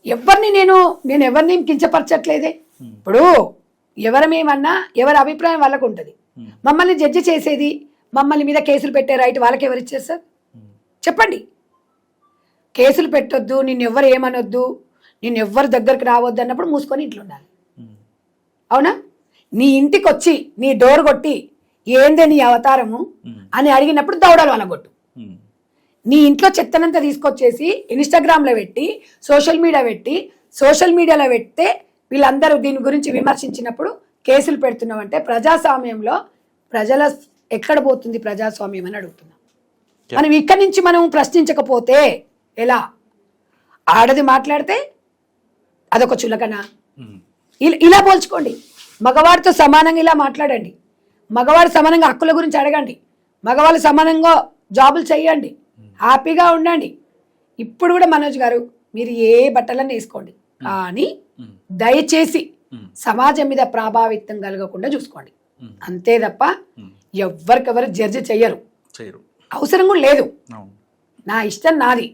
ఎవరిని నేను ఎవరిని కించపరచట్లేదే. ఇప్పుడు ఎవరమేమన్నా ఎవరి అభిప్రాయం వాళ్ళకు ఉంటుంది. మమ్మల్ని జడ్జి చేసేది, మమ్మల్ని మీద కేసులు పెట్టే రైట్ వాళ్ళకి ఎవరు ఇచ్చారు సార్? చెప్పండి. కేసులు పెట్టొద్దు, నిన్ను ఎవరు ఏమనొద్దు, నిన్ను ఎవ్వరు దగ్గరికి రావద్దు అన్నప్పుడు మూసుకొని ఇంట్లో ఉండాలి. అవునా? నీ ఇంటికి వచ్చి నీ డోర్ కొట్టి ఏందే నీ అవతారము అని అడిగినప్పుడు దౌడాలు వాళ్ళ కొట్టు. నీ ఇంట్లో చెత్తనంతా తీసుకొచ్చేసి ఇన్స్టాగ్రామ్లో పెట్టి సోషల్ మీడియాలో పెడితే వీళ్ళందరూ దీని గురించి విమర్శించినప్పుడు కేసులు పెడుతున్నామంటే ప్రజాస్వామ్యంలో ప్రజల ఎక్కడ పోతుంది ప్రజాస్వామ్యం అని అడుగుతున్నాం. మనం ఇక్కడి నుంచి మనం ప్రశ్నించకపోతే ఎలా? ఆడది మాట్లాడితే అదొక చులకన. ఇలా పోల్చుకోండి. మగవాడితో సమానంగా ఇలా మాట్లాడండి. మగవాడు సమానంగా హక్కుల గురించి అడగండి. మగవాళ్ళు సమానంగా జాబులు చేయండి. హ్యాపీగా ఉండండి. ఇప్పుడు కూడా మనోజ్ గారు మీరు ఏ బట్టలన్నీ వేసుకోండి, కానీ దయచేసి సమాజం మీద ప్రభావితం కలగకుండా చూసుకోండి. అంతే తప్ప ఎవ్వరికెవరు జడ్జి చెయ్యరు, అవసరం కూడా లేదు. నా ఇష్టం నాది.